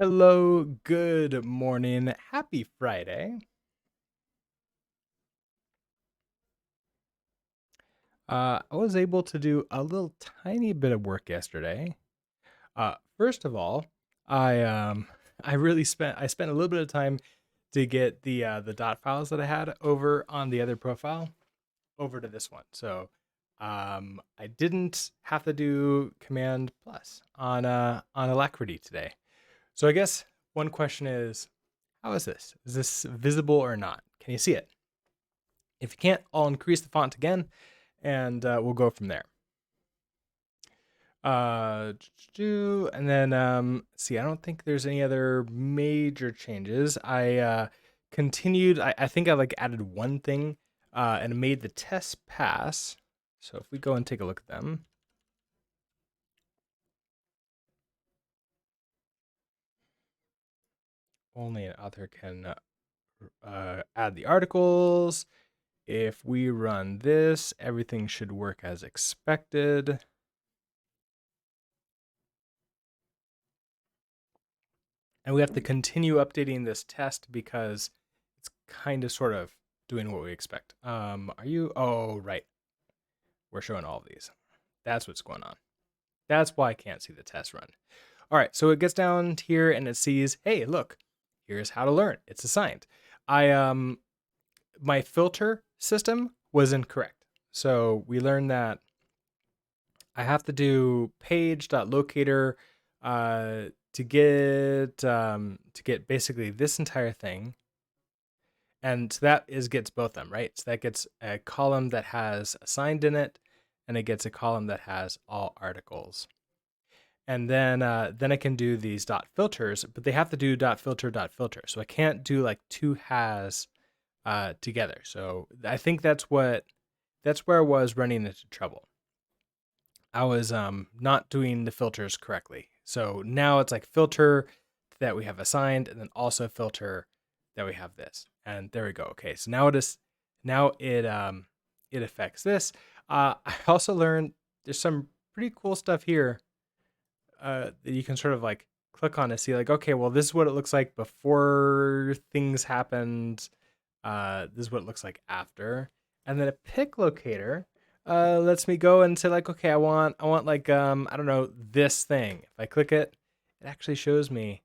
Hello, good morning, happy Friday. I was able to do a little tiny bit of work yesterday. First of all, I um I spent a little bit of time to get the dot files that I had over on the other profile over to this one. So I didn't have to do Command Plus on Alacrity today. So I guess one question is, how is this? Is this visible or not? Can you see it? If you can't, I'll increase the font again, and we'll go from there. And then see, I don't think there's any other major changes. I continued. I think I like added one thing and made the test pass. So if we go and take a look at them, only an author can add the articles. If we run this, everything should work as expected. And we have to continue updating this test because it's kind of sort of doing what we expect. Are you? Oh, right. We're showing all of these. That's what's going on. That's why I can't see the test run. All right, so it gets down here and it sees, hey, look, here's how to learn. It's assigned. I My filter system was incorrect. So we learned that I have to do page.locator to get basically this entire thing, and so that is gets both of them, right? So that gets a column that has assigned in it, and it gets a column that has all articles. And then I can do these dot filters, but they have to do dot filter dot filter. So I can't do like two has together. So I think that's where I was running into trouble. I was not doing the filters correctly. So now it's like filter that we have assigned, and then also filter that we have this. And there we go. Okay, so now it affects this. I also learned there's some pretty cool stuff here that you can sort of like click on to see like, okay, well, this is what it looks like before things happened. This is what it looks like after. And then a pick locator lets me go and say like, okay, I want like I don't know, this thing. If I click it, it actually shows me.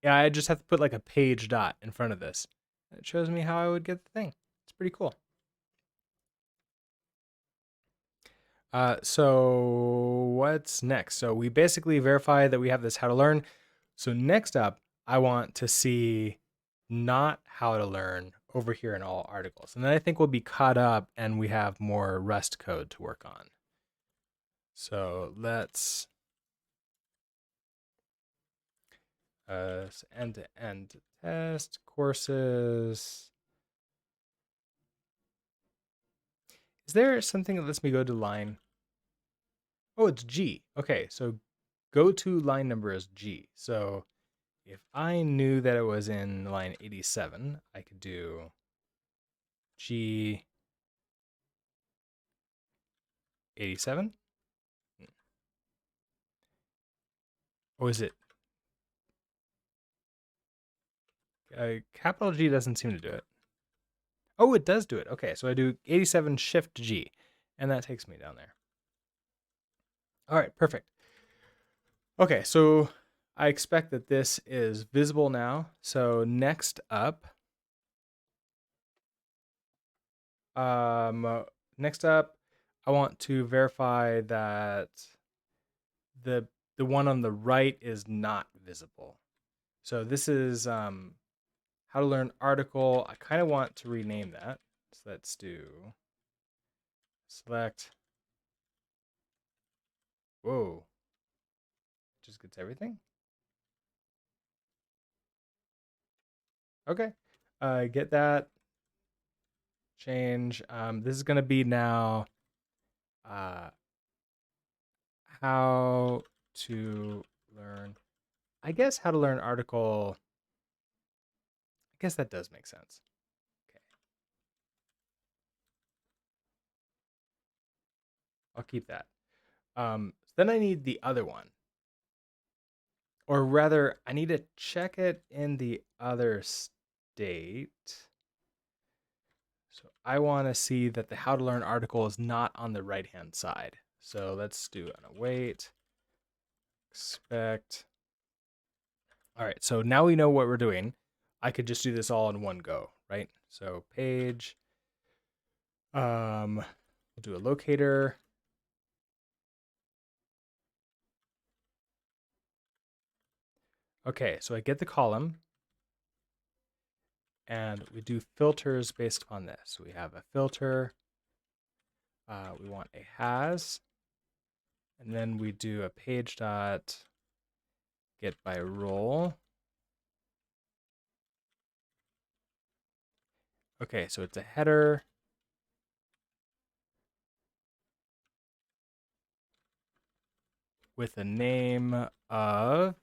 Yeah, I just have to put like a page dot in front of this. It shows me how I would get the thing. It's pretty cool. So what's next? So we basically verify that we have this how to learn. So next up, I want to see not how to learn over here in all articles. And then I think we'll be caught up and we have more Rust code to work on. So let's end to end test courses. Is there something that lets me go to line? Oh, it's G. Okay, so go to line number is G. So if I knew that it was in line 87, I could do G 87. Or is it capital G doesn't seem to do it. Oh, it does do it. Okay, so I do 87 Shift G, and that takes me down there. All right, perfect. Okay, so I expect that this is visible now. So next up, um, next up, I want to verify that the the one on the right is not visible. So this is how to learn article. I kind of want to rename that. So let's do select. Whoa, just gets everything. Okay, get that change. This is gonna be now uh, how to learn. I guess how to learn article. I guess that does make sense. Okay, I'll keep that. Then I need the other one. Or rather, I need to check it in the other state. So I want to see that the how to learn article is not on the right hand side. So let's do an await, expect. All right, so now we know what we're doing. I could just do this all in one go, right? So page, we'll do a locator. Okay, so I get the column and we do filters based on this. So we have a filter, we want a has, and then we do a page dot get by role. Okay, so it's a header. With a name of,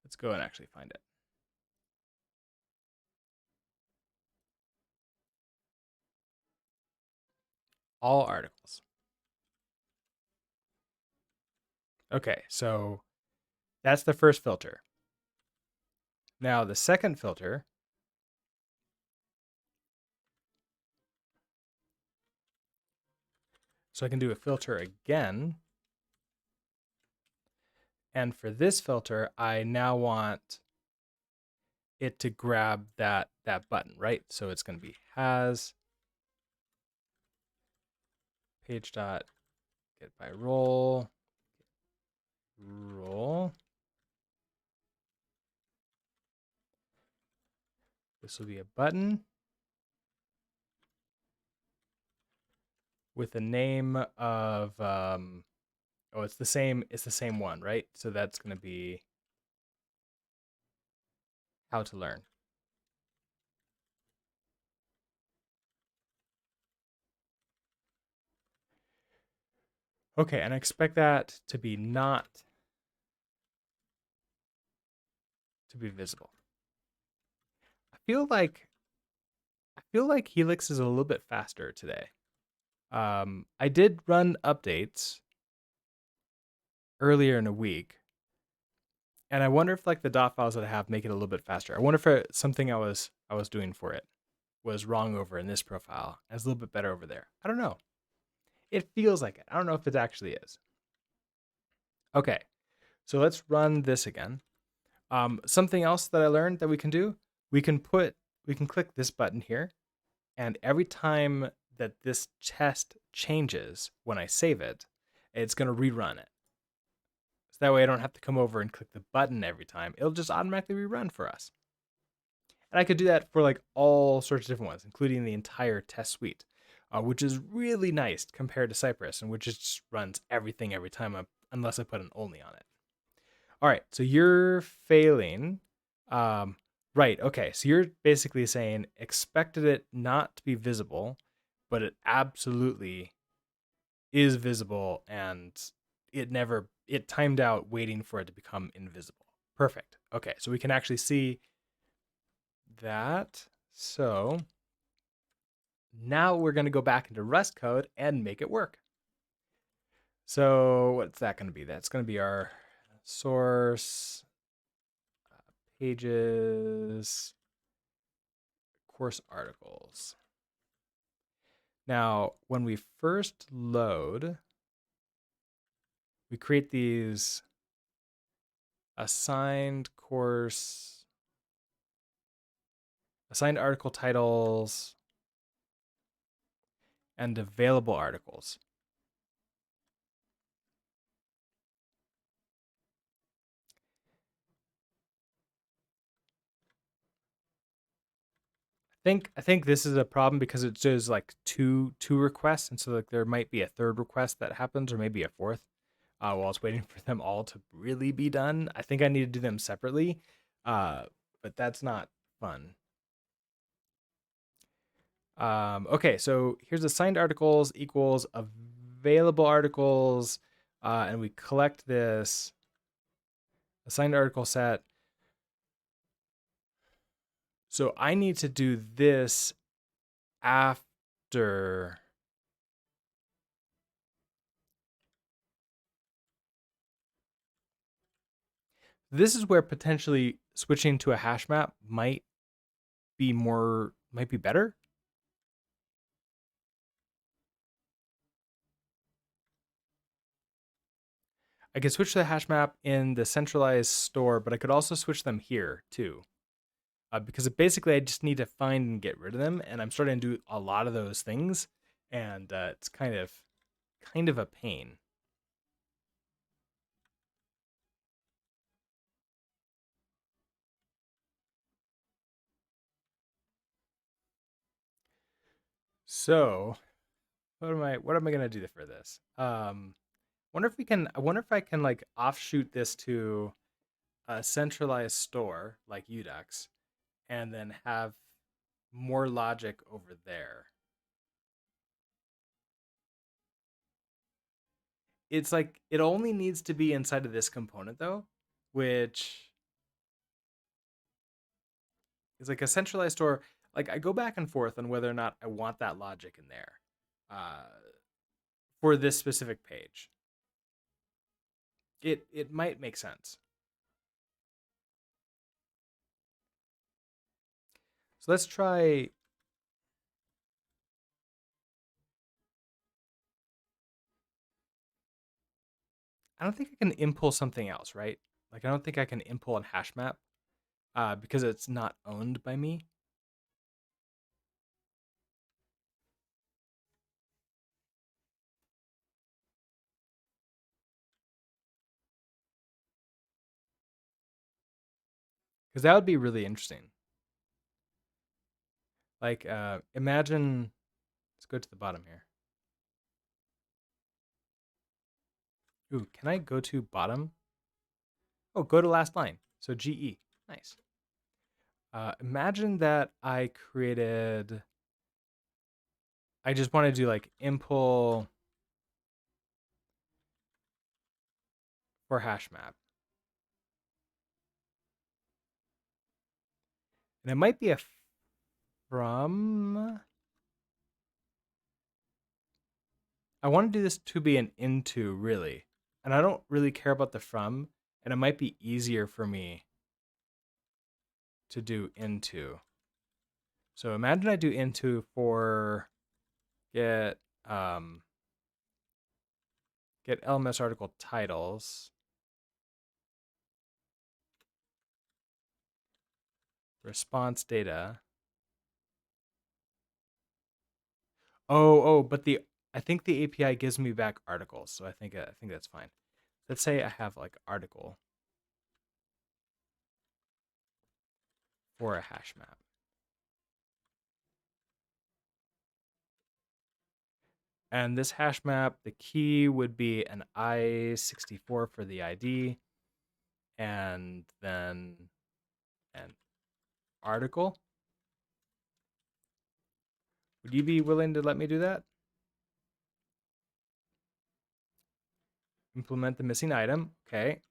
let's go and actually find it. All articles. Okay, so that's the first filter. Now the second filter, so I can do a filter again. And for this filter, I now want it to grab that button, right? So it's going to be has page dot get by role. This will be a button with a name of oh, it's the same one, right? So that's going to be how to learn. Okay, and I expect that to be not to be visible. I feel like Helix is a little bit faster today. I did run updates earlier in a week, and I wonder if like the dot files that I have make it a little bit faster. I wonder if something I was doing for it was wrong over in this profile. And it's a little bit better over there. I don't know. It feels like it. I don't know if it actually is. Okay, so let's run this again. Something else that I learned that we can do, we can click this button here, and every time that this test changes when I save it, it's going to rerun it. So that way I don't have to come over and click the button every time. It'll just automatically rerun for us. And I could do that for like all sorts of different ones, including the entire test suite, which is really nice compared to Cypress, and which just runs everything every time unless I put an only on it. All right, so you're failing. Right, okay, so you're basically saying expected it not to be visible, but it absolutely is visible, and it timed out waiting for it to become invisible. Perfect. Okay, so we can actually see that. So now we're going to go back into Rust code and make it work. So what's that going to be? That's going to be our source pages course articles. Now, when we first load, we create these assigned article titles, and available articles. I think this is a problem because it does like two requests, and so like there might be a third request that happens, or maybe a fourth, while it's waiting for them all to really be done. I think I need to do them separately, but that's not fun. Okay, so here's assigned articles equals available articles, and we collect this assigned article set. So I need to do this after This is where potentially switching to a hash map might be better. I could switch to the hash map in the centralized store, but I could also switch them here too. Because basically I just need to find and get rid of them, and I'm starting to do a lot of those things, and it's kind of a pain. So what am I gonna do for this? I wonder if I can like offshoot this to a centralized store like Udux, and then have more logic over there. It's like it only needs to be inside of this component though, which is like a centralized store. Like I go back and forth on whether or not I want that logic in there uh, for this specific page. It might make sense. So let's try. I don't think I can import something else, right? Like I don't think I can import a hash map because it's not owned by me. Because that would be really interesting. Like imagine. Let's go to the bottom here. Ooh, can I go to bottom? Oh, go to last line. So GE. Nice. Imagine that I created. I just want to do like impl for hash map, and it might be a from. I want to do this to be an into really, and I don't really care about the from, and it might be easier for me to do into. So imagine I do into for get um get LMS article titles, response data. But the I think the API gives me back articles, so I think that's fine. Let's say I have like article for a hash map. And this hash map, the key would be an I64 for the ID, and then an article. Would you be willing to let me do that? Implement the missing item. Okay.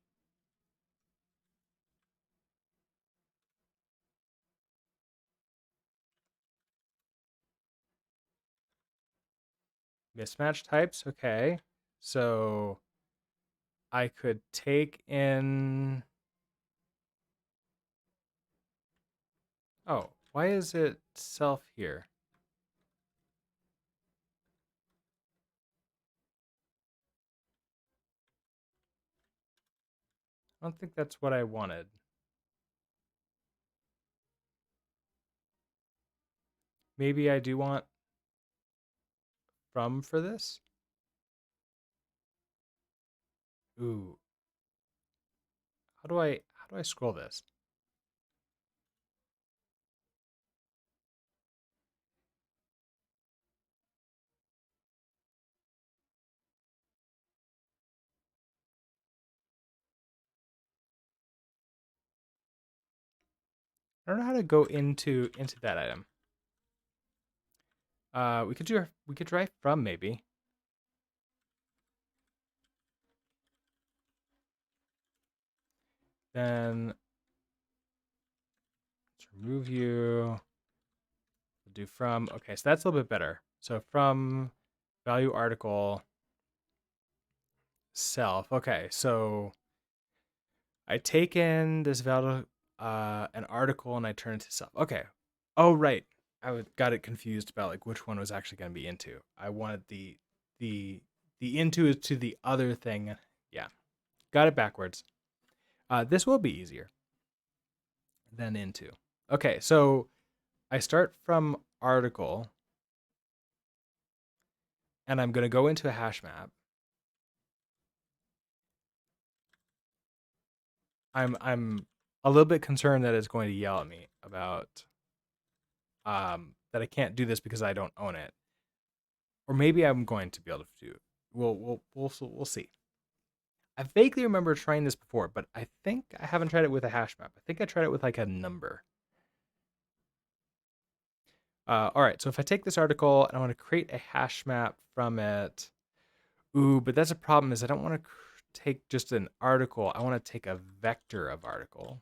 Mismatch types. Okay. So I could take in. Oh, why is it self here? I don't think that's what I wanted. Maybe I do want from for this. Ooh, how do I scroll this? I don't know how to go into that item. We could try from maybe. Then let's remove you. We'll do from. Okay, so that's a little bit better. So from value article self. Okay, so I take in this value, an article, and I turn it to self. Okay. Oh, right. Got it confused about like which one was actually going to be into. I wanted the into is to the other thing. Yeah, got it backwards. This will be easier than into. Okay, so I start from article, and I'm going to go into a hash map. I'm a little bit concerned that it's going to yell at me about that I can't do this because I don't own it, or maybe I'm going to be able to do it. We'll see. I vaguely remember trying this before, but I think I haven't tried it with a hash map. I think I tried it with like a number. All right, so if I take this article and I want to create a hash map from it, ooh, but that's a problem is I don't want to take just an article. I want to take a vector of article.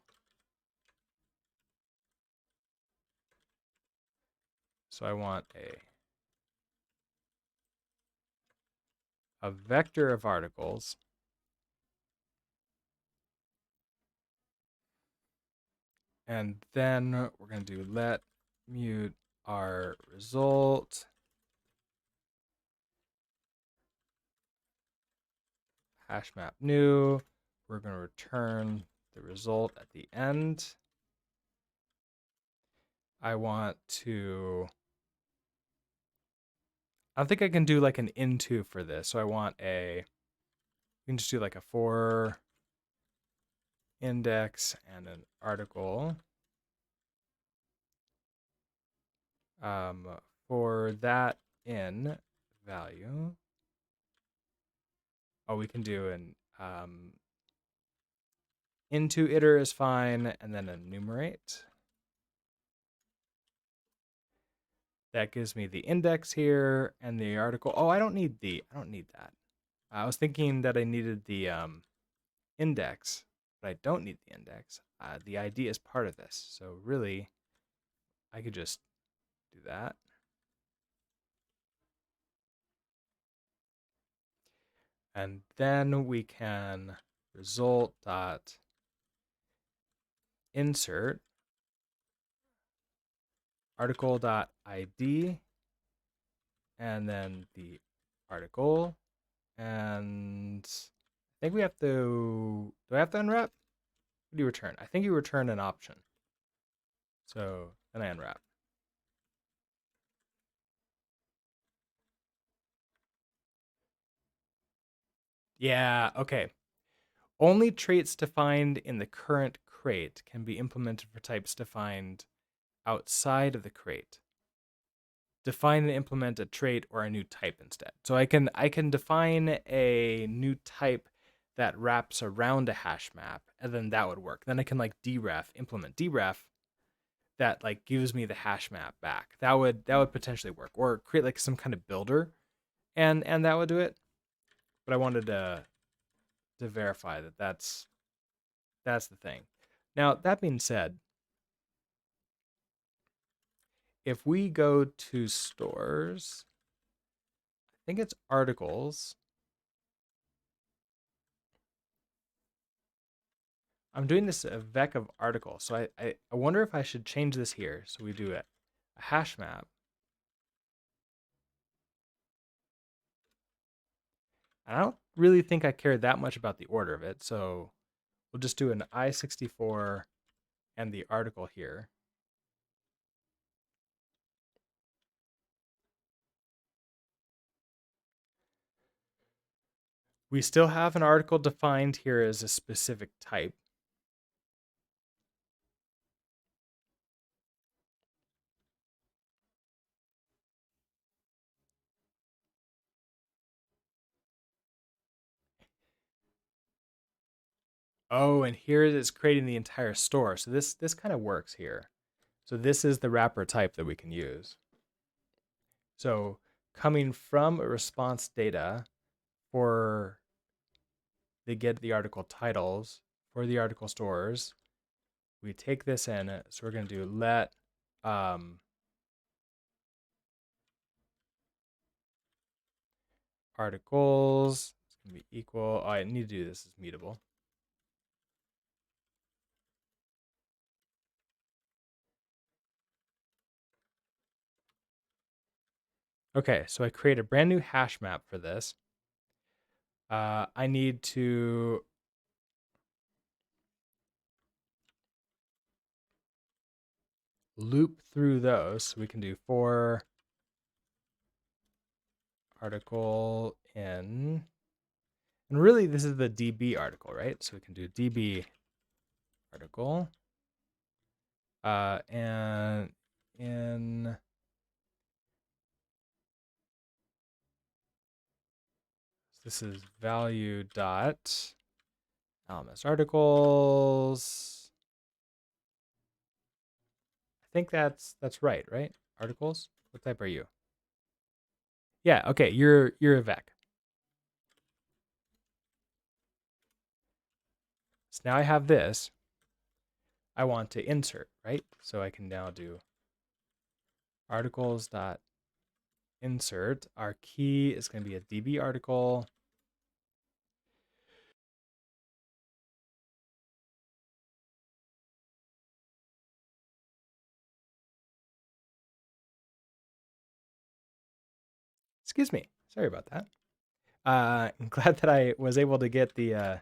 So I want a vector of articles. And then we're going to do let mute our result. Hash map new. We're going to return the result at the end. I want to, I don't think I can do like an into for this. So I want we can just do like a for index and an article. For that in value. Oh, we can do an into iter is fine, and then enumerate. That gives me the index here and the article. Oh, I don't need that. I was thinking that I needed the index, but I don't need the index. The ID is part of this, so really, I could just do that. And then we can result dot insert article dot ID, and then the article, and I think we have to. Do I have to unwrap? What do you return? I think you return an option. So then I unwrap. Yeah, okay. Only traits defined in the current crate can be implemented for types defined outside of the crate. Define and implement a trait or a new type instead. So I can define a new type that wraps around a hash map, and then that would work. Then I can like implement deref that like gives me the hash map back. That would potentially work, or create like some kind of builder, and that would do it. But I wanted to verify that that's the thing. Now that being said, if we go to stores, I think it's articles. I'm doing this a vec of article, so I wonder if I should change this here. So we do a hash map. And I don't really think I care that much about the order of it, so we'll just do an I64 and the article here. We still have an article defined here as a specific type. Oh, and here it is creating the entire store. So this kind of works here. So this is the wrapper type that we can use. So coming from a response data for the get the article titles for the article stores, we take this in. So we're going to do let articles. It's going to be equal. Oh, I need to do this as mutable. Okay, so I create a brand new hash map for this. I need to loop through those. So we can do for article in, and really this is the DB article, right? So we can do DB article, and in this is value dot LMS articles. I think that's right, right? Articles. What type are you? Yeah. Okay. You're a vec. So now I have this. I want to insert, right? So I can now do articles dot insert. Our key is going to be a DB article. Excuse me. Sorry about that. I'm glad that I was able to get the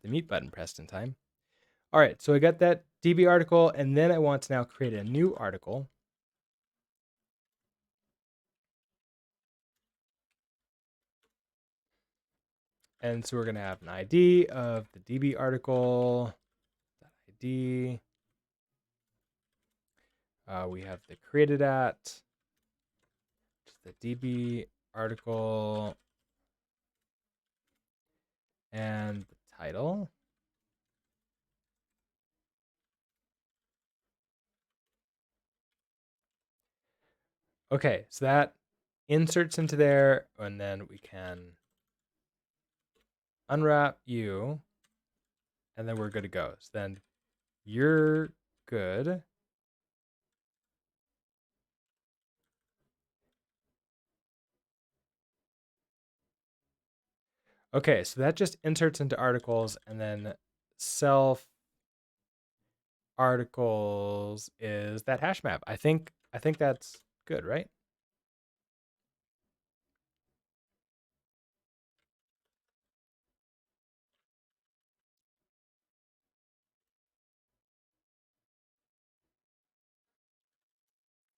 mute button pressed in time. All right, so I got that DB article, and then I want to now create a new article. And so we're going to have an ID of the DB article, ID. We have the created at, the DB article, and the title. Okay, so that inserts into there, and then we can unwrap you, and then we're good to go. So then you're good. Okay, so that just inserts into articles, and then self articles is that hash map. I think that's good, right?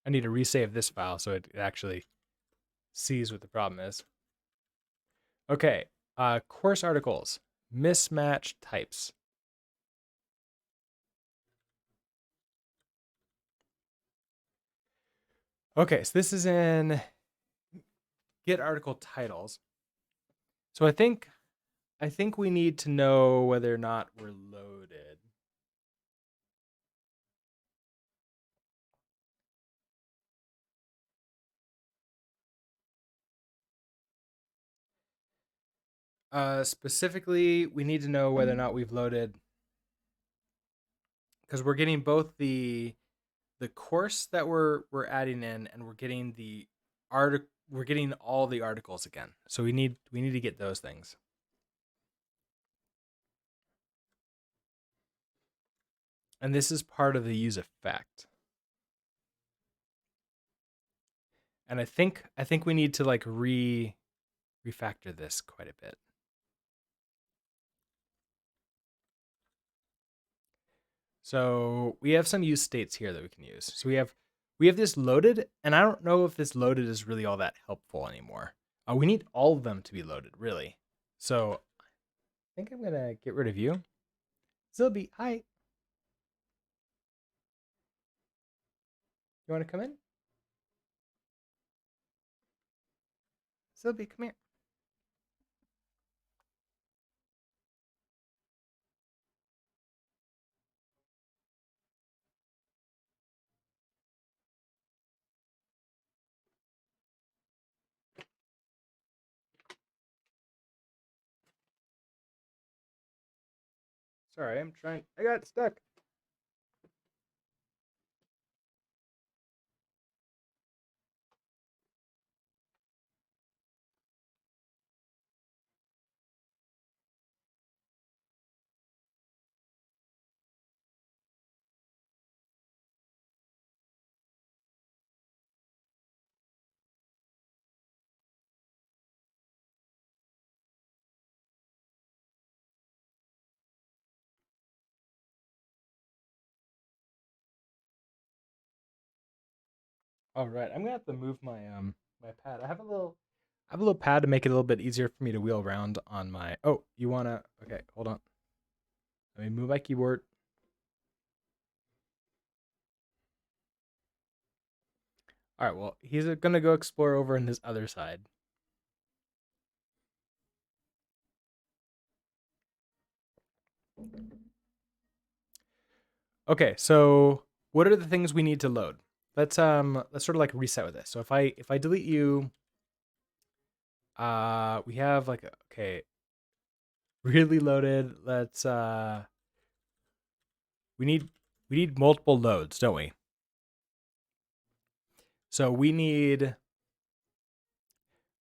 I need to resave this file so it actually sees what the problem is. Okay, course articles, mismatch types. Okay, so this is in get article titles. So I think we need to know whether or not we're loaded. Specifically, we need to know whether or not we've loaded, because we're getting both the course that we're adding in, and we're getting the we're getting all the articles again. So we need to get those things. And this is part of the use effect. And I think we need to like refactor this quite a bit. So we have some use states here that we can use. So we have this loaded, and I don't know if this loaded is really all that helpful anymore. We need all of them to be loaded, really. So I think I'm gonna get rid of you. Zilby, hi. You want to come in? Zilby, come here. Sorry, I'm trying. I got stuck. All right, I'm gonna have to move my my pad. I have a little pad to make it a little bit easier for me to wheel around on my. Oh, you wanna? Okay, hold on. Let me move my keyboard. All right, well, he's gonna go explore over in this other side. Okay, so what are the things we need to load? Let's sort of like reset with this. So if I delete you, we have like okay, really loaded. We need we need multiple loads, don't we? So we need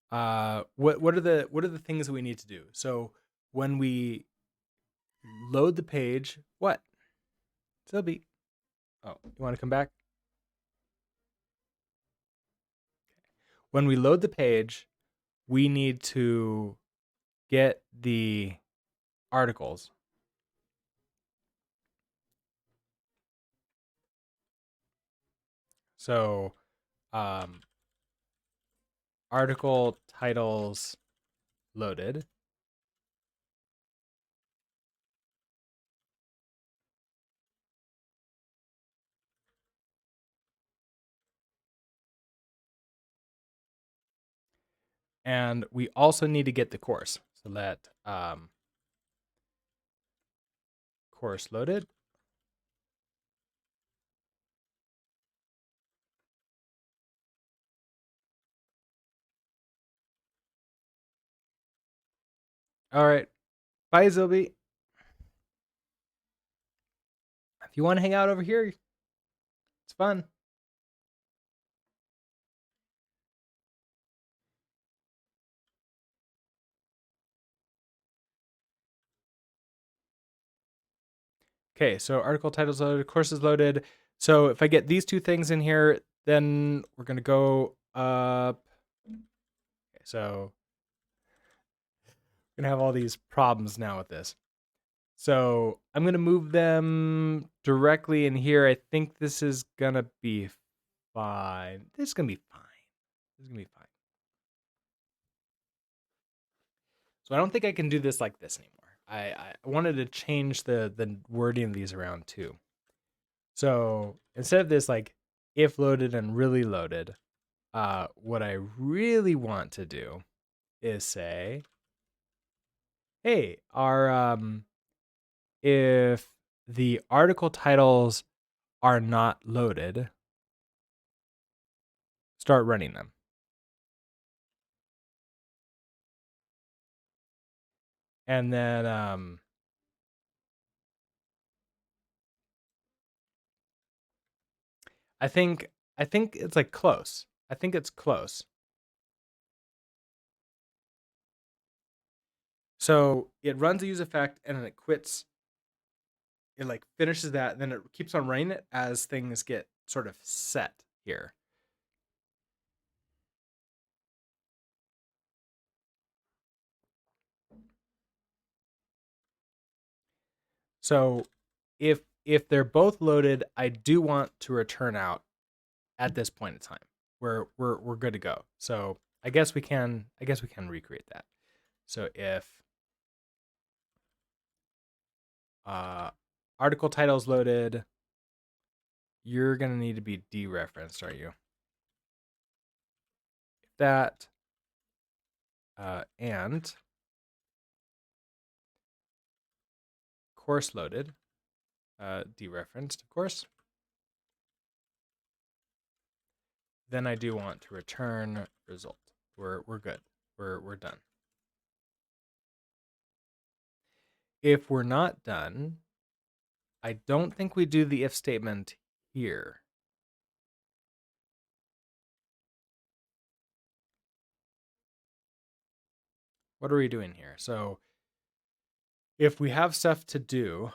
what are the things that we need to do? So when we load the page, what? Sylvie. Oh, you want to come back? When we load the page, we need to get the articles. So um, article titles loaded. And we also need to get the course. So let course loaded. All right. Bye, Zilby. If you want to hang out over here, it's fun. Okay, so article titles loaded, courses loaded. So if I get these two things in here, then we're gonna go up. Okay, so we're gonna have all these problems now with this. So I'm gonna move them directly in here. I think this is gonna be fine. This is gonna be fine. This is gonna be fine. So I don't think I can do this like this anymore. I wanted to change the wording of these around too. So instead of this like if loaded and really loaded, what I really want to do is say, hey, if the article titles are not loaded, start running them. And then I think I think it's like close. I think it's close. So it runs a use effect and then it quits. It like finishes that, and then it keeps on running it as things get sort of set here. So if they're both loaded, I do want to return out at this point in time. We're good to go. So I guess we can recreate that. So if uh, article title is loaded, you're gonna need to be dereferenced, are you? If that and course loaded, dereferenced, of course. Then I do want to return result. We're good. We're done. If we're not done, I don't think we do the if statement here. What are we doing here? So if we have stuff to do,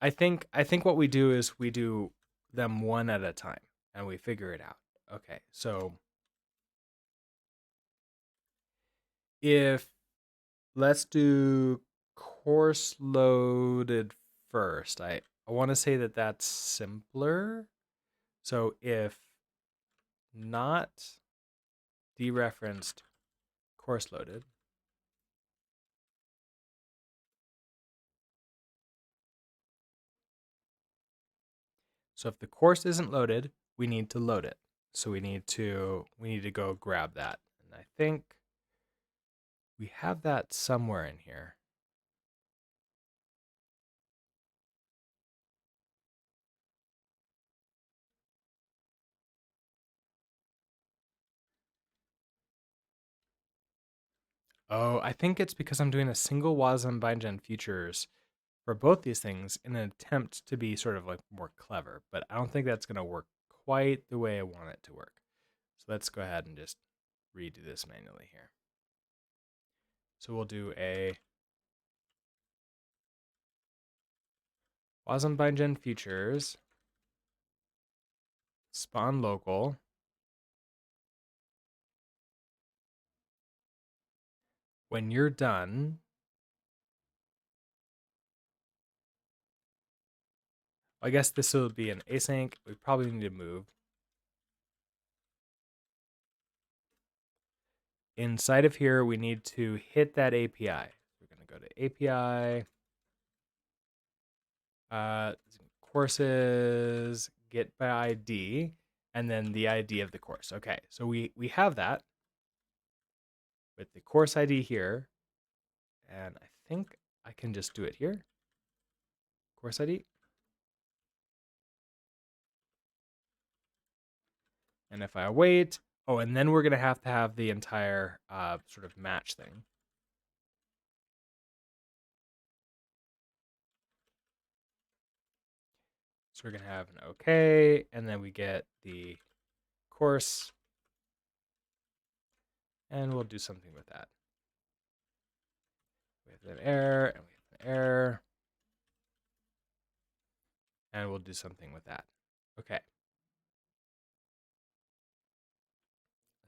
I think what we do is we do them one at a time and we figure it out. Okay, so if let's do course loaded first. I want to say that that's simpler. So if not dereferenced course loaded, so if the course isn't loaded, we need to load it. So we need to go grab that. And I think we have that somewhere in here. Oh, I think it's because I'm doing a single WASM bindgen futures for both these things in an attempt to be sort of like more clever, but I don't think that's going to work quite the way I want it to work. So let's go ahead and just redo this manually here. So we'll do a WASM bindgen futures spawn local. When you're done, I guess this will be an async. We probably need to move. Inside of here, we need to hit that API. We're going to go to API, courses, get by ID, and then the ID of the course. Okay, so we have that with the course ID here, and I think I can just do it here. Course ID. And if I wait, oh, and then we're going to have the entire sort of match thing. So we're going to have an OK, and then we get the course, and we'll do something with that. We have an error, and we have an error, and we'll do something with that. Okay.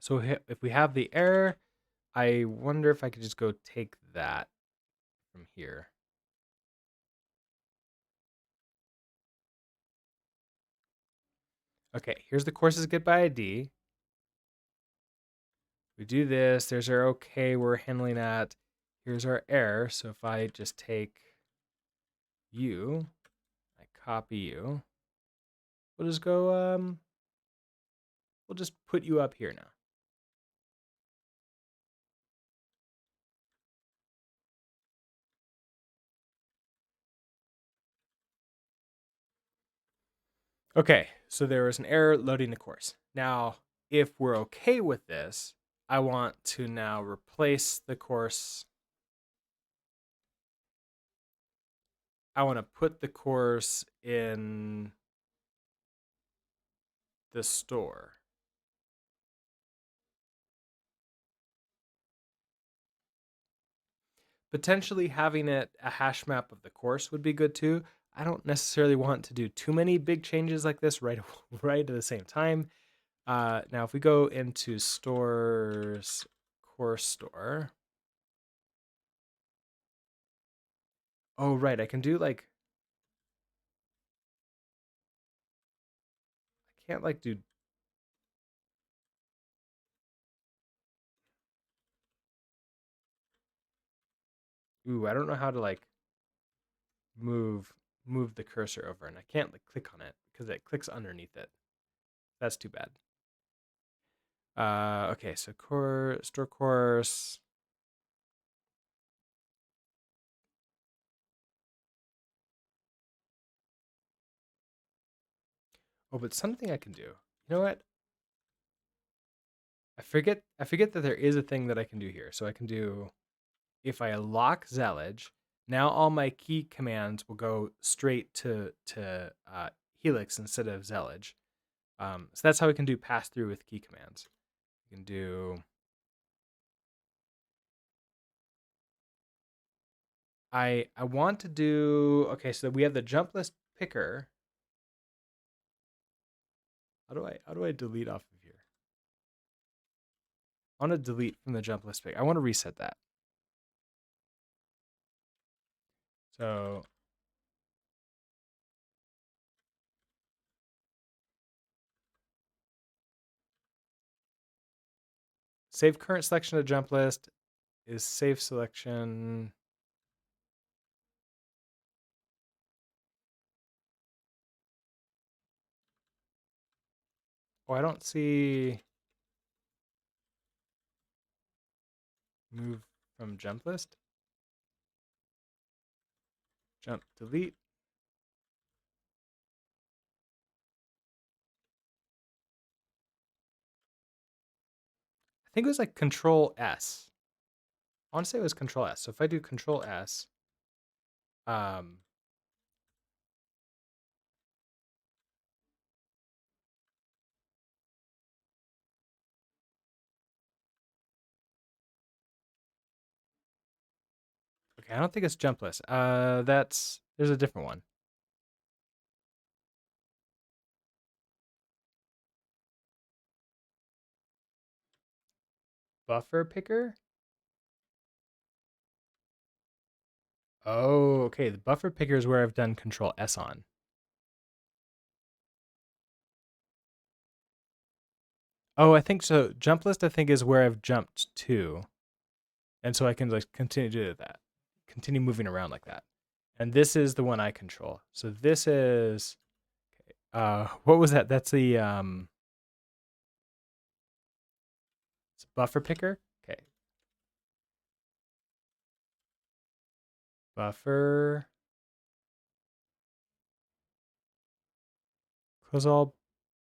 So if we have the error, I wonder if I could just go take that from here. Okay, here's the courses get by ID. We do this. There's our OK. We're handling that. Here's our error. So if I just take you, I copy you. We'll just go. We'll just put you up here now. Okay, so there was an error loading the course. Now, if we're okay with this, I want to now replace the course. I want to put the course in the store. Potentially having it a hash map of the course would be good too. I don't necessarily want to do too many big changes like this right at the same time. Now, if we go into stores, course store. Oh, right. I can do like, I can't like do. Ooh, I don't know how to like move the cursor over, and I can't like click on it because it clicks underneath it. That's too bad. Okay, so store course. Oh, but something I can do. You know what? I forget that there is a thing that I can do here. So I can do, if I lock Zellage, now all my key commands will go straight to Helix instead of Zellage. So that's how we can do pass through with key commands. We can do. I want to do, okay, so we have the jump list picker. How do I delete off of here? I want to delete from the jump list pick. I want to reset that. So save current selection to jump list is save selection. Oh, I don't see move from jump list. Jump delete. I think it was like Control S. I want to say it was Control S. So if I do Control S, um, okay, I don't think it's jump list. There's a different one. Buffer picker. Oh, okay. The buffer picker is where I've done Control S on. Oh, I think so. Jump list, I think, is where I've jumped to, and so I can like continue to do that, continue moving around like that. And this is the one I control. So this is, what was that? That's the it's buffer picker. Okay, buffer. Close all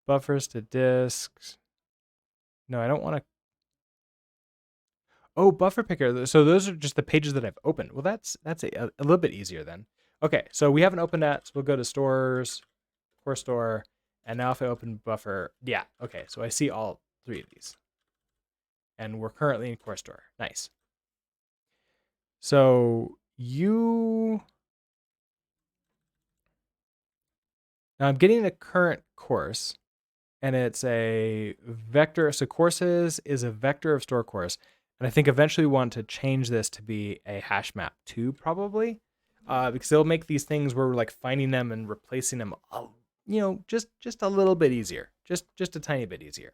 buffers to disks. No, I don't want to. Oh, buffer picker. So those are just the pages that I've opened. Well, that's a little bit easier then. Okay, so we haven't opened that. So we'll go to stores, core store, and now if I open buffer, yeah, okay. So I see all three of these, and we're currently in core store. Nice. So now I'm getting a current course, and it's a vector. So courses is a vector of store course. And I think eventually we want to change this to be a hash map too, probably, because they'll make these things where we're like finding them and replacing them, just a little bit easier, just a tiny bit easier.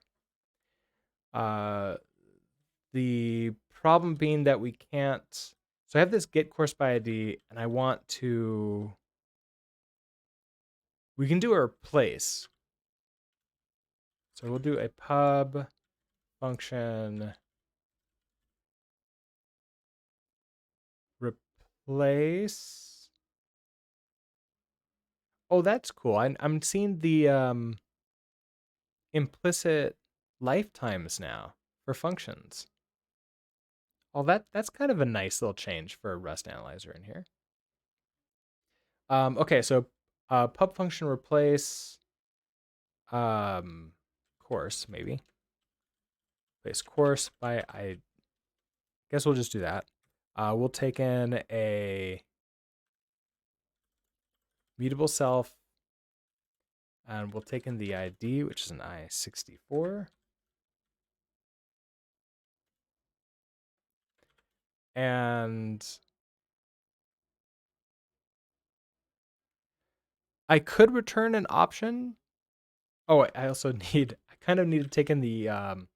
The problem being that we can't. So I have this get course by ID, and I want to. We can do a replace. So we'll do a pub function replace. Oh, that's cool. I'm seeing the implicit lifetimes now for functions. Oh, that's kind of a nice little change for a Rust analyzer in here. Okay, so pub function replace course maybe. Replace course by I guess we'll just do that. We'll take in a mutable self, and we'll take in the ID, which is an I64. And I could return an option. Oh, I also I kind of need to take in the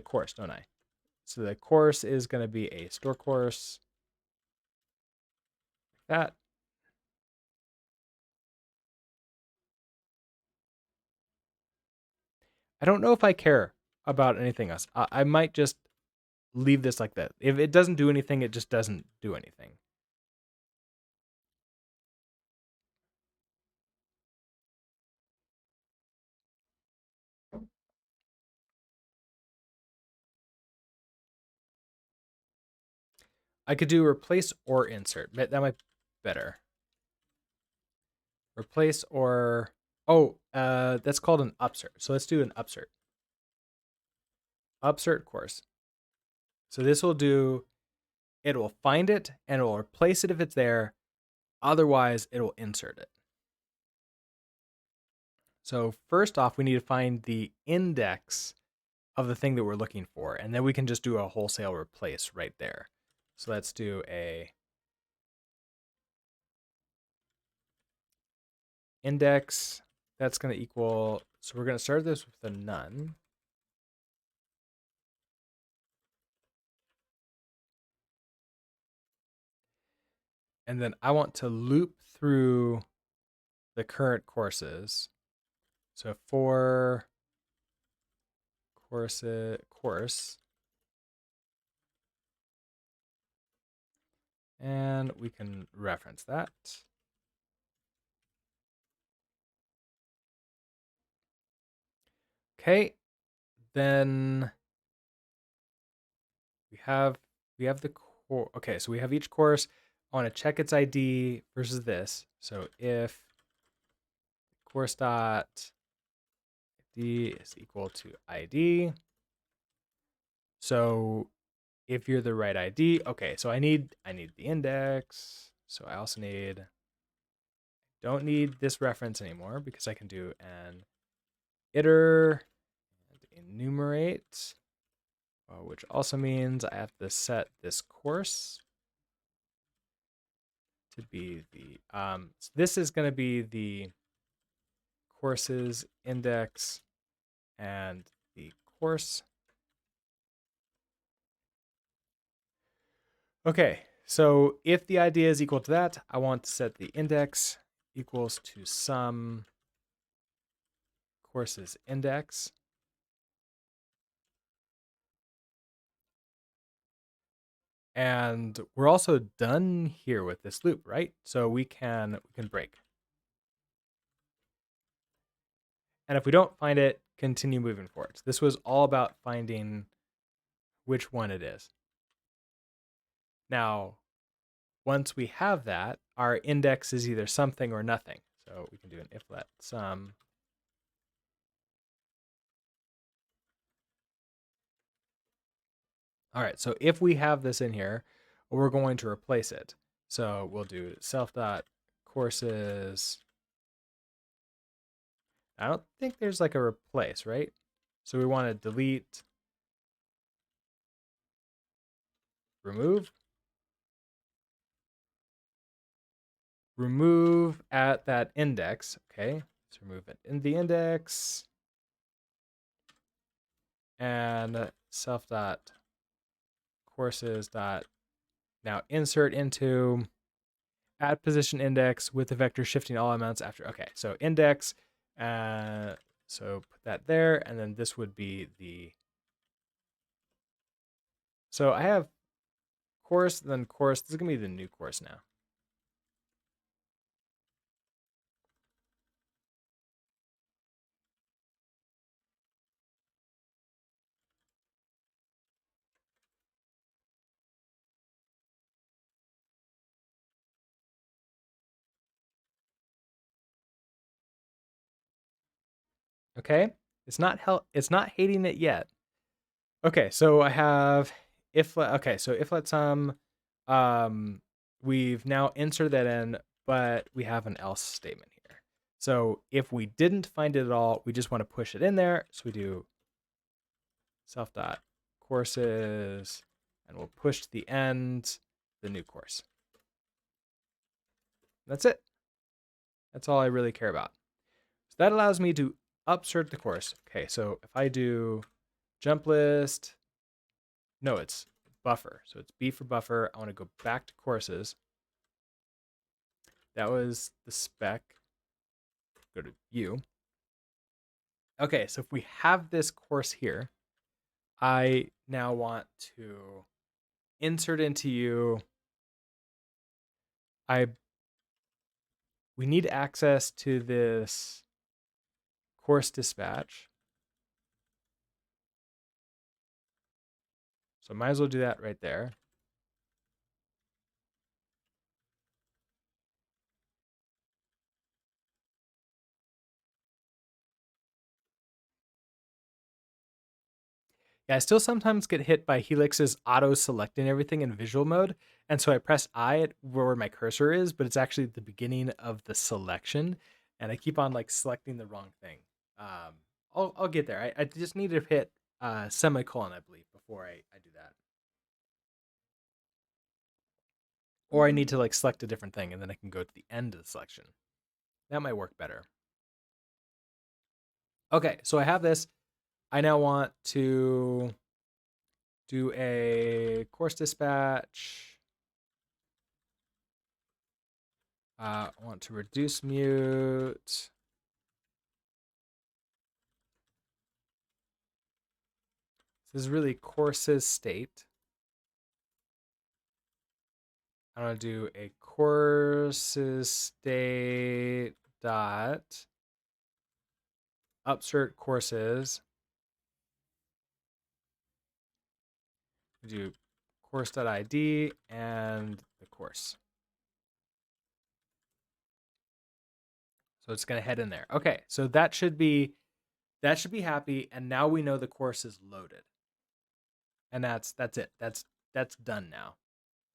course, don't I? So the course is going to be a store course. Like that. I don't know if I care about anything else. I might just leave this like that. If it doesn't do anything, it just doesn't do anything. I could do replace or insert. That might be better. Replace or that's called an upsert. So let's do an upsert. Upsert course. So this will do. It will find it and it will replace it if it's there. Otherwise, it will insert it. So first off, we need to find the index of the thing that we're looking for, and then we can just do a wholesale replace right there. So let's do a index. That's going to equal, so we're going to start this with a none. And then I want to loop through the current courses. So for course, and we can reference that. Okay, then we have the core. Okay, so we have each course. I want to check its ID versus this. So if course dot ID is equal to ID. So if you're the right ID, okay, so I need the index. So I also don't need this reference anymore because I can do an iter and enumerate, which also means I have to set this course to be the so this is going to be the courses index and the course. Okay, so if the idea is equal to that, I want to set the index equals to some courses index. And we're also done here with this loop, right? So we can break. And if we don't find it, continue moving forward. So this was all about finding which one it is. Now, once we have that, our index is either something or nothing. So we can do an if let sum. All right, so if we have this in here, we're going to replace it. So we'll do self.courses. I don't think there's like a replace, right? So we want to delete, remove at that index. Okay, let's remove it in the index. And self.courses dot now insert into add position index with the vector shifting all amounts after. Okay, so index, so put that there, and then this would be the. So I have course, then course. This is gonna be the new course now. Okay, it's not hating it yet. Okay, so I have if okay, so if let sum, we've now inserted that in, but we have an else statement here. So if we didn't find it at all, we just want to push it in there. So we do self dot courses, and we'll push to the end the new course. That's it. That's all I really care about. So that allows me to upsert the course. Okay, so if I do jump list, no, it's buffer. So it's B for buffer. I want to go back to courses. That was the spec. Go to U. Okay, so if we have this course here, I now want to insert into U. We need access to this course dispatch. So I might as well do that right there. Yeah, I still sometimes get hit by Helix's auto-selecting everything in visual mode. And so I press I where my cursor is, but it's actually the beginning of the selection. And I keep on like selecting the wrong thing. I'll get there. I just need to hit semicolon, I believe, before I do that. Or I need to like select a different thing and then I can go to the end of the selection. That might work better. Okay, so I have this. I now want to do a course dispatch. I want to reduce mute. This is really courses state. I'm going to do a courses state dot upsert courses. We do course.id and the course. So it's going to head in there. Okay, so that should be happy, and now we know the course is loaded. And that's it. That's done now.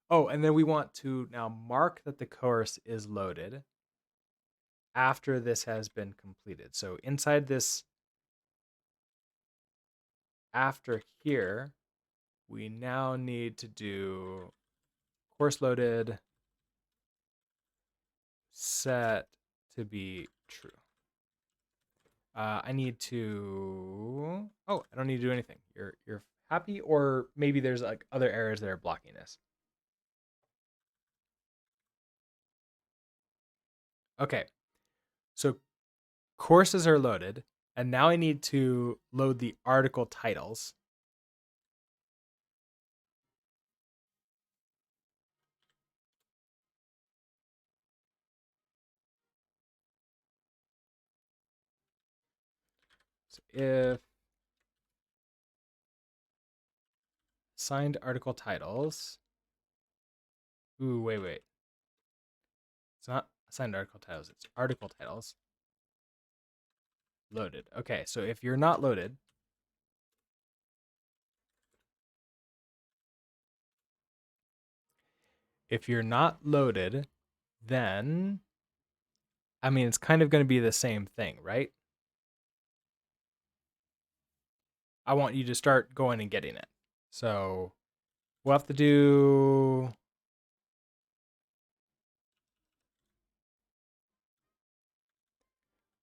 Oh, and then we want to now mark that the course is loaded after this has been completed. So inside this, after here, we now need to do course loaded set to be true. I need to. Oh, I don't need to do anything. You're happy, or maybe there's like other errors that are blocking this. Okay, so courses are loaded, and now I need to load the article titles. So if signed article titles. Ooh, wait. It's not assigned article titles, it's article titles. Loaded. Okay, so if you're not loaded, then I mean it's kind of going to be the same thing, right? I want you to start going and getting it. So we'll have to do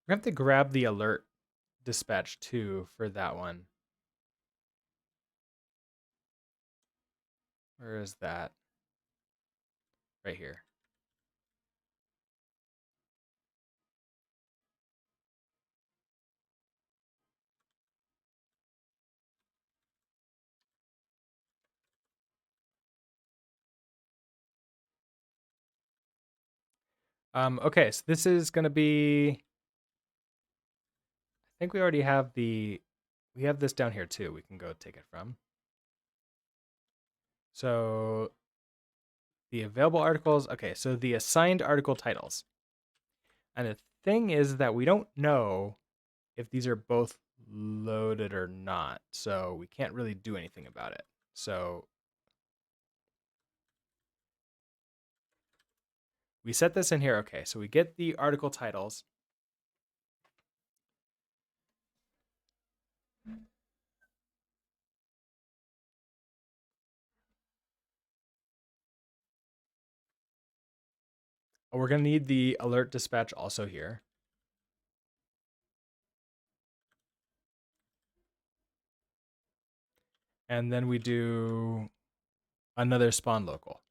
we have to grab the alert dispatch too for that one. Where is that? Right here. Okay, so this is going to be, I think we already have we have this down here too. We can go take it from. So the available articles, okay, so the assigned article titles. And the thing is that we don't know if these are both loaded or not. So we can't really do anything about it. So we set this in here. Okay, so we get the article titles. We're going to need the alert dispatch also here. And then we do another spawn local.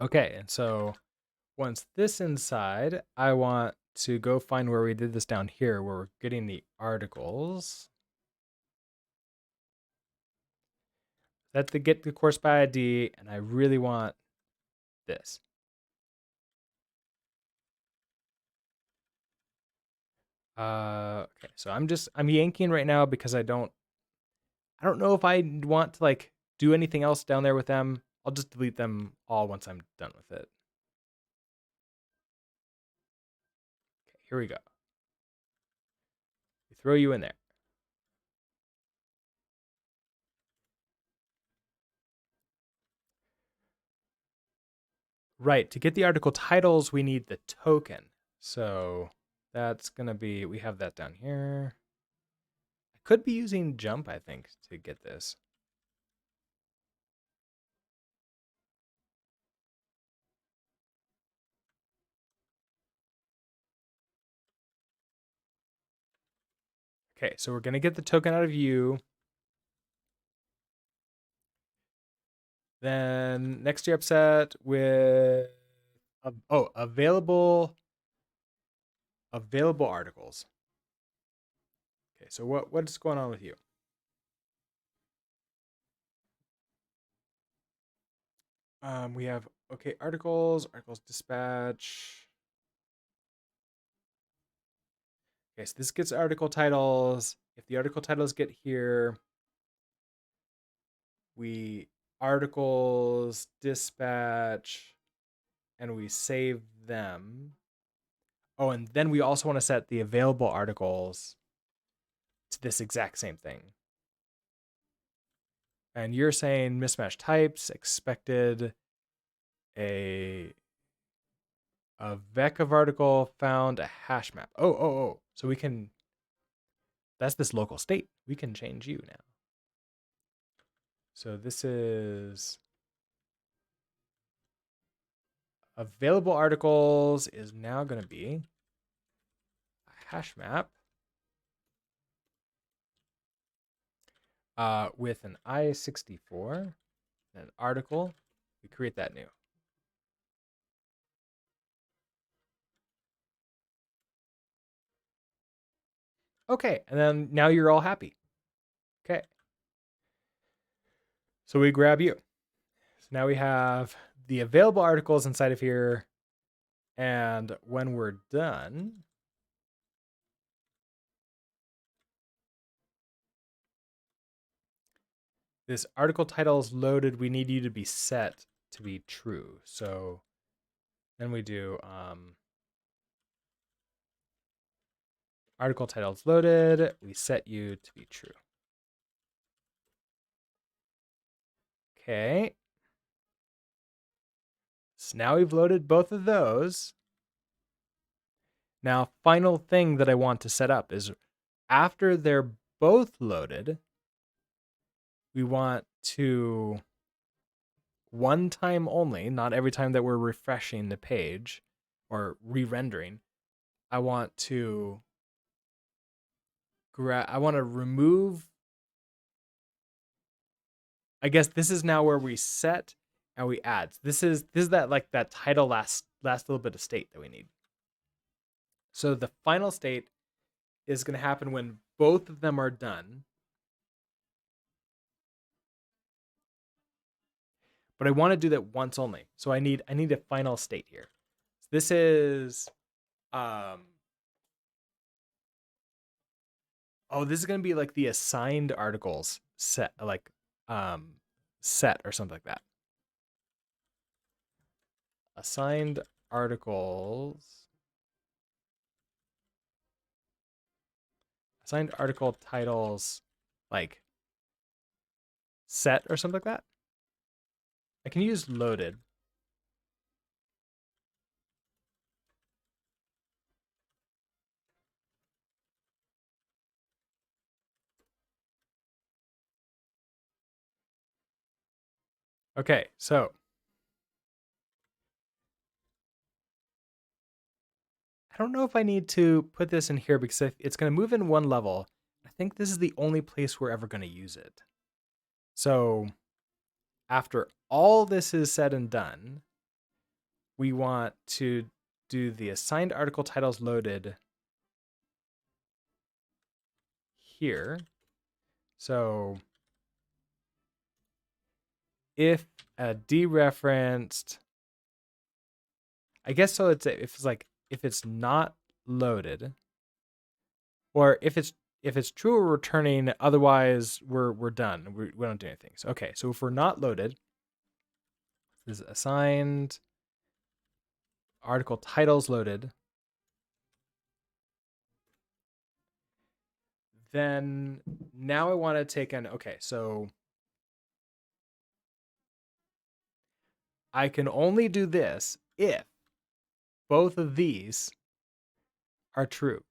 Okay, and so once this inside, I want to go find where we did this down here, where we're getting the articles. That's the get the course by ID, and I really want this. Okay, so I'm yanking right now because I don't know if I want to like do anything else down there with them. I'll just delete them all once I'm done with it. Okay, here we go. We throw you in there. Right, to get the article titles, we need the token. So that's gonna be, we have that down here. I could be using jump, I think, to get this. Okay, so we're going to get the token out of Yew. Then next you're upset with available articles. Okay, so what's going on with you? We have articles dispatch. Okay, so this gets article titles. If the article titles get here, we articles dispatch and we save them. Oh, and then we also want to set the available articles to this exact same thing. And you're saying mismatch types expected a vec of article found a hash map. Oh. So we can, that's this local state. We can change you now. So this is available articles is now going to be a hash map with an I64, an article. We create that new. Okay, and then now you're all happy. Okay. So we grab you. So now we have the available articles inside of here. And when we're done, this article title is loaded. We need you to be set to be true. So then we do article title is loaded. We set you to be true. Okay. So now we've loaded both of those. Now, final thing that I want to set up is after they're both loaded, we want to one time only, not every time that we're refreshing the page or re-rendering. I want to remove. I guess this is now where we set and we add. This is that like that title last little bit of state that we need. So the final state is going to happen when both of them are done. But I want to do that once only. So I need a final state here. So this is this is going to be like the assigned articles set, like set or something like that. Assigned articles. Assigned article titles like set or something like that. I can use loaded. Okay, so I don't know if I need to put this in here because it's going to move in one level. I think this is the only place we're ever going to use it. So after all this is said and done, we want to do the assigned article titles loaded here. So if a dereferenced, I guess so if it's not loaded, or if it's true, we're returning. Otherwise, we're done. We don't do anything. So, okay, so if we're not loaded, this is assigned article titles loaded. Then now I want to take so I can only do this if both of these are true.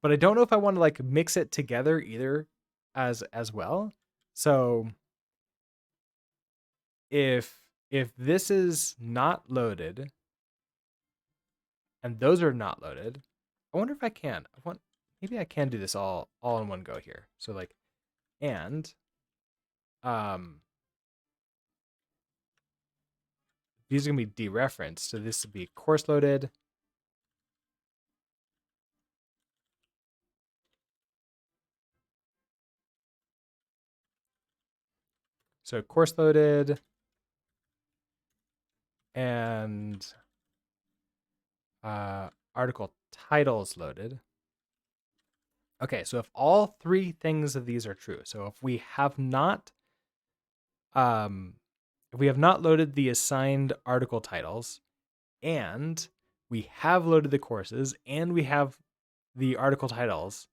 But I don't know if I want to like mix it together either as well. So if if this is not loaded and those are not loaded, I wonder if I can. Maybe I can do this all in one go here. So like, and um, these are gonna be dereferenced. So this would be course loaded. So course loaded and article titles loaded. Okay, so if all three things of these are true, so um, if we have not loaded the assigned article titles, and we have loaded the courses, and we have the article titles,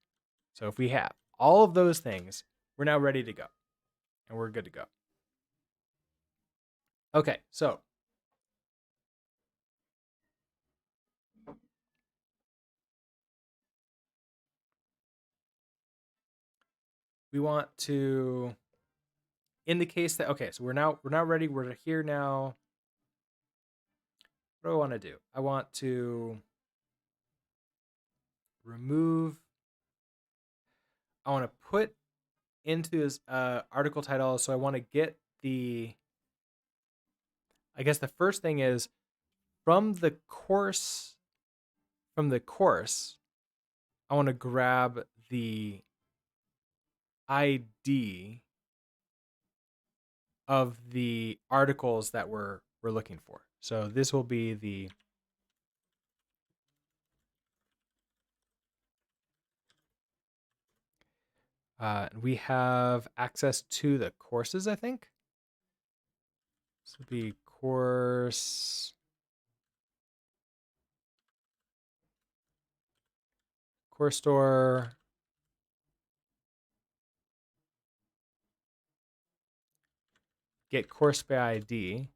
so if we have all of those things, we're now ready to go, and we're good to go. Okay, so we want to, in the case that, okay, so we're now ready. We're here now. What do I want to do? I want to remove. I want to put into this article title. So I want to get the. I guess the first thing is from the course. From the course, I want to grab the ID of the articles that we're looking for. So this will be the we have access to the courses, I think. This would be course store, get course by ID,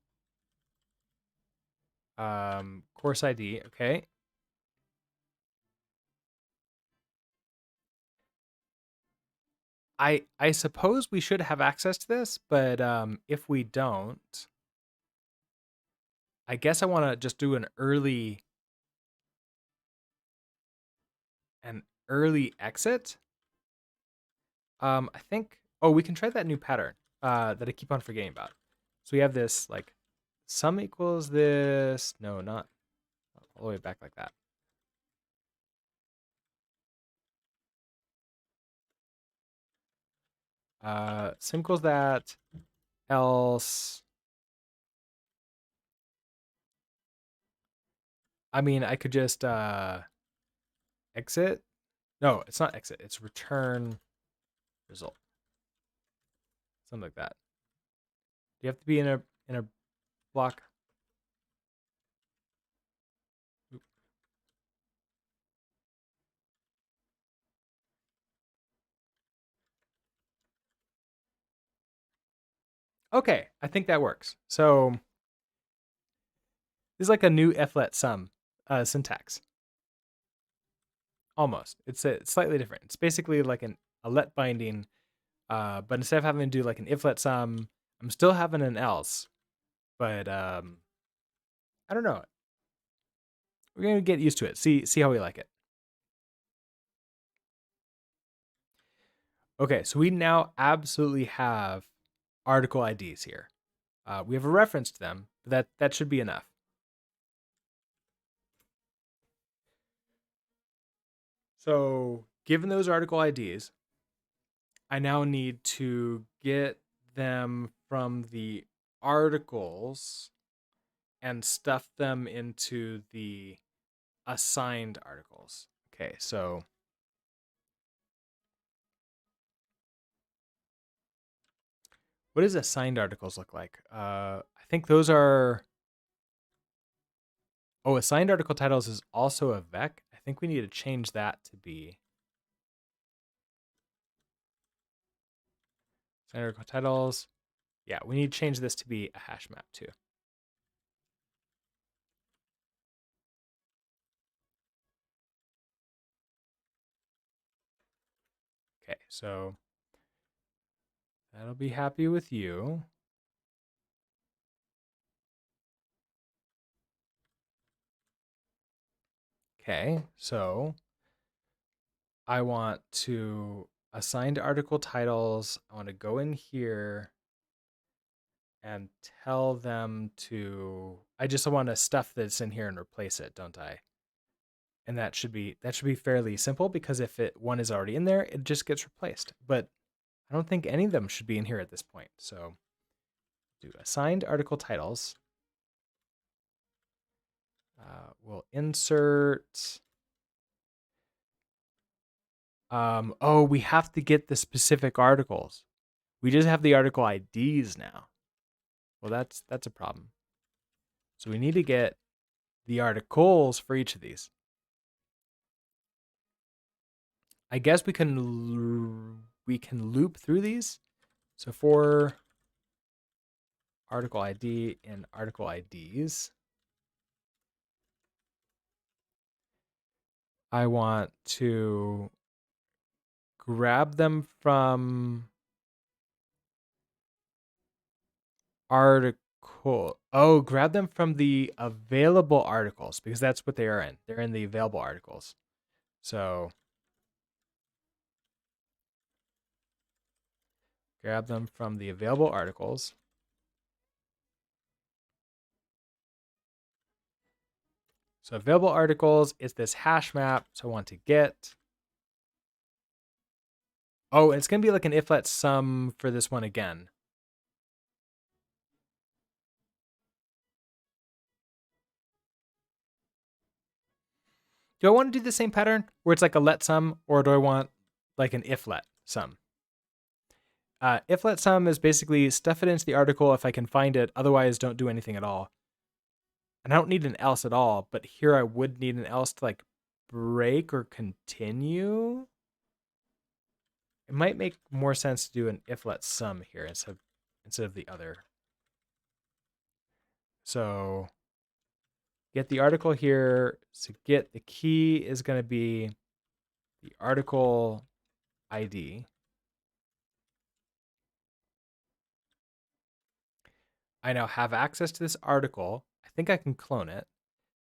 course ID. Okay. I suppose we should have access to this, but if we don't, I guess I want to just do an early exit. I think. Oh, we can try that new pattern that I keep on forgetting about. So we have this like sum equals this. No, not all the way back like that. Sum equals that. Else. I mean, I could just exit. No, it's not exit. It's return result. Something like that. Do you have to be in a block? Okay, I think that works. So this is like a new flet sum syntax. Almost. It's slightly different. It's basically like a let binding, but instead of having to do like an if let sum, I'm still having an else, but I don't know. We're gonna get used to it. See how we like it. Okay, so we now absolutely have article IDs here. We have a reference to them, but that should be enough. So given those article IDs, I now need to get them from the articles and stuff them into the assigned articles. Okay, so what does assigned articles look like? I think those are. Oh, assigned article titles is also a vec. I think we need to change that to be assigned article titles. Yeah, we need to change this to be a hash map too. Okay, so that'll be happy with you. Okay, so I want to assign to article titles. I want to go in here and tell them to, I just want to stuff that's in here and replace it, don't I? And that should be fairly simple, because if one is already in there, it just gets replaced. But I don't think any of them should be in here at this point. So do assigned article titles. We'll insert. Oh, we have to get the specific articles. We just have the article IDs now. Well, that's a problem. So we need to get the articles for each of these. I guess we can loop through these. So for article ID and article IDs, I want to grab them from article. Oh, grab them from the available articles, because that's what they are in. They're in the available articles. So grab them from the available articles. So available articles is this hash map. So I want to get. Oh, it's going to be like an if let sum for this one again. Do I want to do the same pattern where it's like a let sum, or do I want like an if let sum? If let sum is basically stuff it into the article if I can find it, otherwise don't do anything at all. And I don't need an else at all, but here I would need an else to like break or continue. It might make more sense to do an if let sum here instead of the other. So get the article here. So get the key is going to be the article ID. I now have access to this article. I think I can clone it.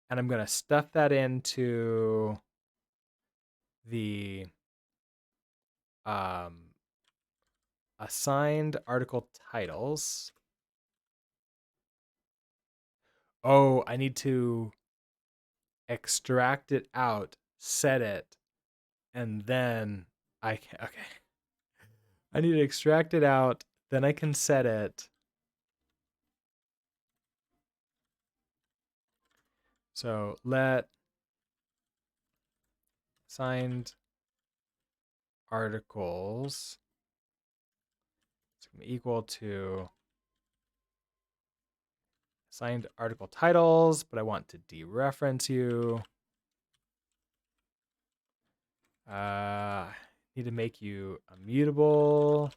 And I'm going to stuff that into the assigned article titles. Oh, I need to extract it out, set it, and then okay. I need to extract it out, then I can set it. So let assigned articles is going to be equal to assigned article titles, but I want to dereference you. Need to make you immutable.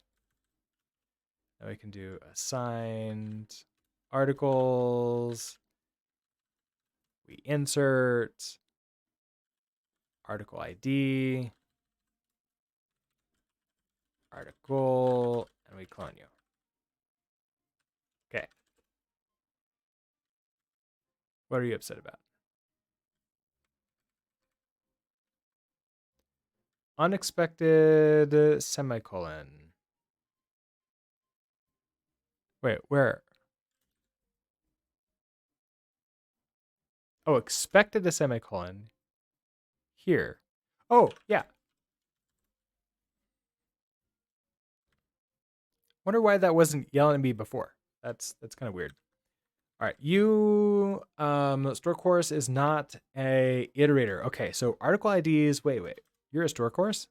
Now we can do assigned articles. We insert article ID, article, and we clone you. Okay. What are you upset about? Unexpected semicolon. Wait, where? Oh, expected a semicolon. Here. Oh, yeah. Wonder why that wasn't yelling at me before. That's kind of weird. All right, you store course is not a iterator. Okay, so article IDs. Wait. You're a store course?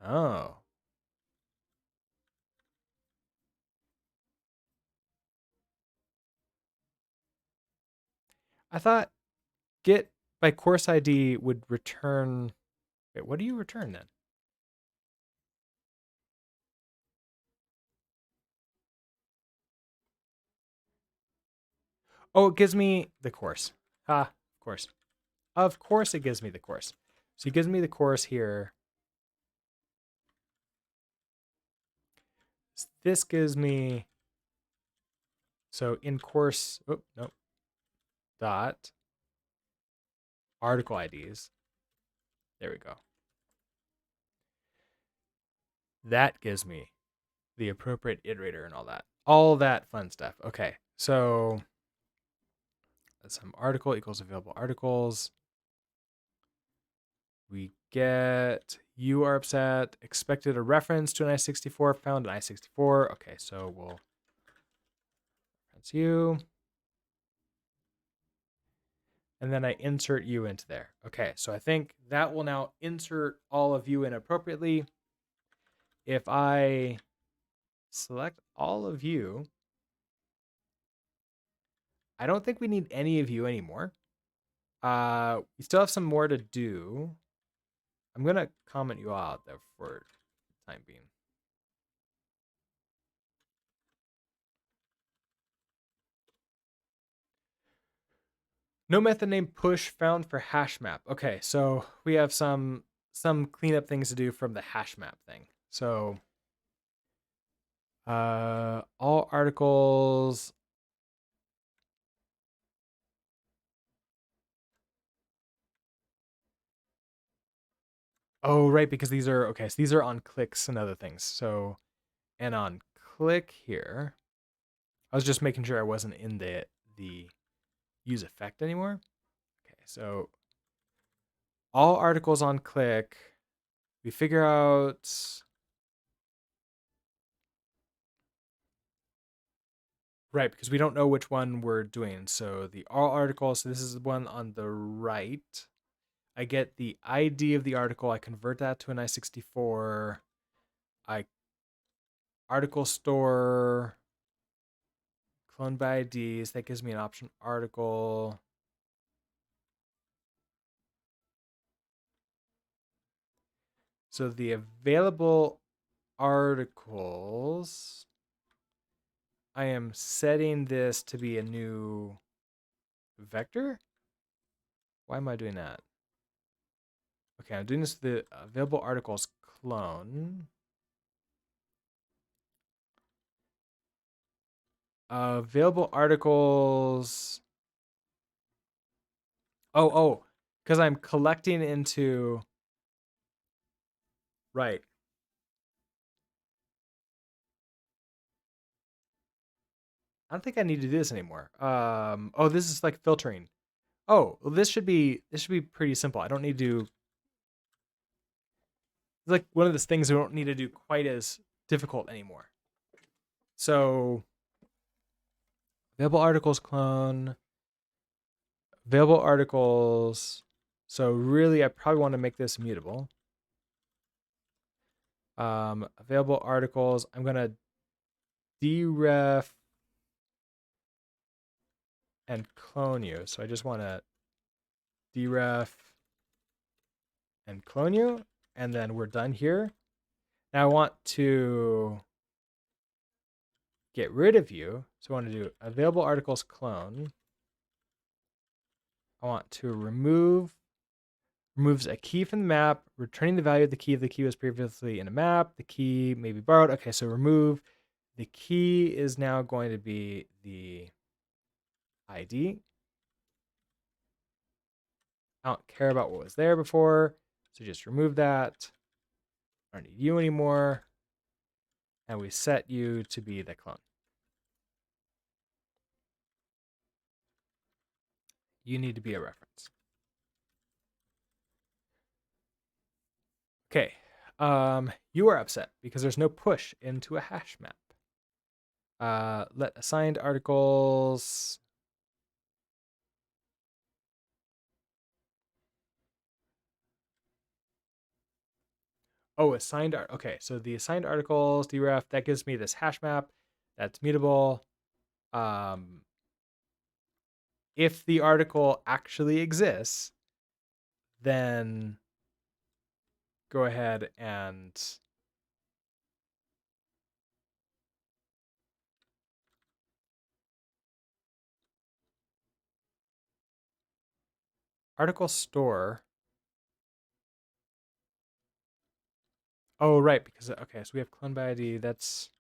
Oh. I thought get by course ID would return. Wait, what do you return then? Oh, it gives me the course. Of course. Of course it gives me the course. So it gives me the course here. This gives me, so in course, oh, no, dot. article IDs. There we go. That gives me the appropriate iterator and all that fun stuff. Okay, so some article equals available articles. We get you are upset, expected a reference to an I64, found an I64. Okay, so we'll reference you. And then I insert you into there. Okay, so I think that will now insert all of you in appropriately. If I select all of you, I don't think we need any of you anymore. We still have some more to do. I'm going to comment you out though for the time being. No method name push found for hash map. Okay, so we have some cleanup things to do from the hash map thing. So all articles. Oh, right, because these are okay. So these are on clicks and other things. So and on click here, I was just making sure I wasn't in the use effect anymore. Okay, so all articles on click. We figure out right because we don't know which one we're doing. So the all articles. So this is the one on the right. I get the ID of the article. I convert that to an I64. I article store clone by IDs. That gives me an option article. So the available articles, I am setting this to be a new vector. Why am I doing that? Okay, I'm doing this the available articles clone. Available articles. Oh, because I'm collecting into. Right. I don't think I need to do this anymore. Oh, this is like filtering. Oh, well, this should be pretty simple. I don't need to. It's like one of those things we don't need to do quite as difficult anymore. So available articles clone, available articles. So really, I probably want to make this immutable. Available articles. I'm gonna deref and clone you. So I just want to deref and clone you, and then we're done here. Now I want to get rid of you. So I want to do available articles clone. I want to removes a key from the map, returning the value of the key if the key was previously in a map. The key may be borrowed. Okay, so remove. The key is now going to be the ID. I don't care about what was there before, so just remove that. I don't need you anymore. And we set you to be the clone. You need to be a reference. Okay. You are upset because there's no push into a hash map. Let assigned articles. Oh, assigned art. Okay, so the assigned articles deref that gives me this hash map that's mutable. If the article actually exists, then go ahead and article store. Oh, right, because okay, so we have clone by ID. That's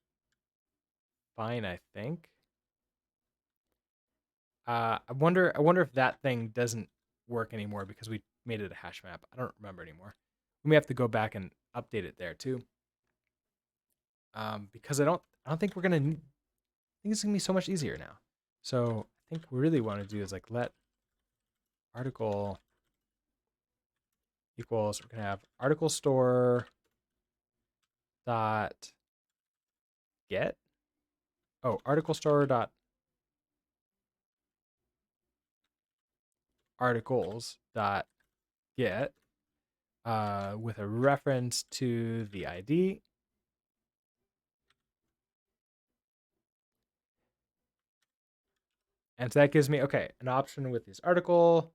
fine, I think. I wonder if that thing doesn't work anymore because we made it a hash map. I don't remember anymore. We may have to go back and update it there too. Because I don't think we're gonna. I think it's gonna be so much easier now. So I think what we really want to do is like let article equals. We're gonna have article store dot get. Oh, article store dot articles dot get with a reference to the ID. And so that gives me, okay, an option with this article.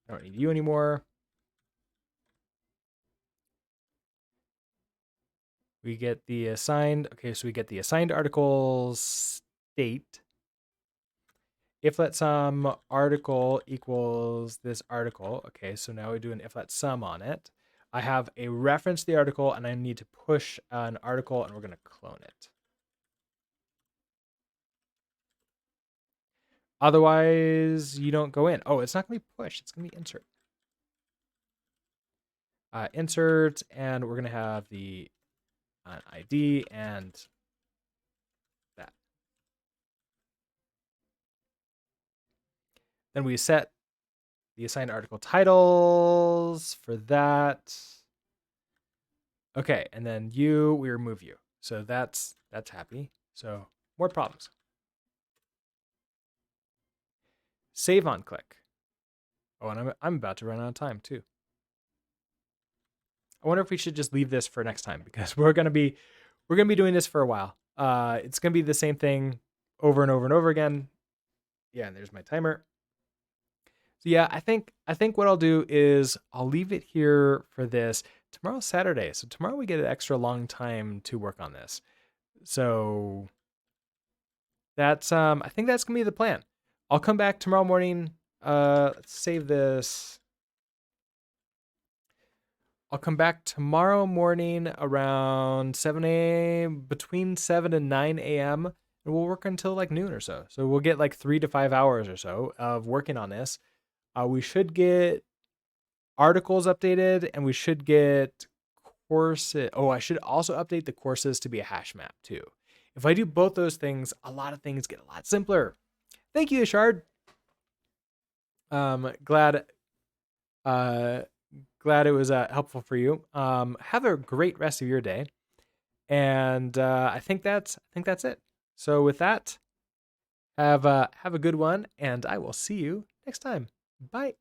I don't need you anymore. We get the assigned, okay, so we get the assigned articles state. If let sum article equals this article. Okay, so now we do an if let sum on it. I have a reference to the article and I need to push an article and we're going to clone it. Otherwise, you don't go in. Oh, it's not going to be push. It's going to be insert. Insert, and we're going to have the ID and that. Then we set the assigned article titles for that. Okay, and then you, we remove you. So that's happy. So more problems. Save on click. Oh, and I'm about to run out of time too. I wonder if we should just leave this for next time because we're gonna be doing this for a while. It's gonna be the same thing over and over and over again. Yeah, and there's my timer. So yeah, I think what I'll do is I'll leave it here for this. Tomorrow's Saturday, so tomorrow we get an extra long time to work on this. So that's I think that's gonna be the plan. I'll come back tomorrow morning. Let's save this. I'll come back tomorrow morning around 7 a.m. between 7 and 9 a.m. and we'll work until like noon or so. So we'll get like 3 to 5 hours or so of working on this. We should get articles updated and we should get courses. Oh, I should also update the courses to be a hash map too. If I do both those things, a lot of things get a lot simpler. Thank you, Ishard. Glad it was helpful for you. Have a great rest of your day, and I think that's it. So with that, have a good one, and I will see you next time. Bye.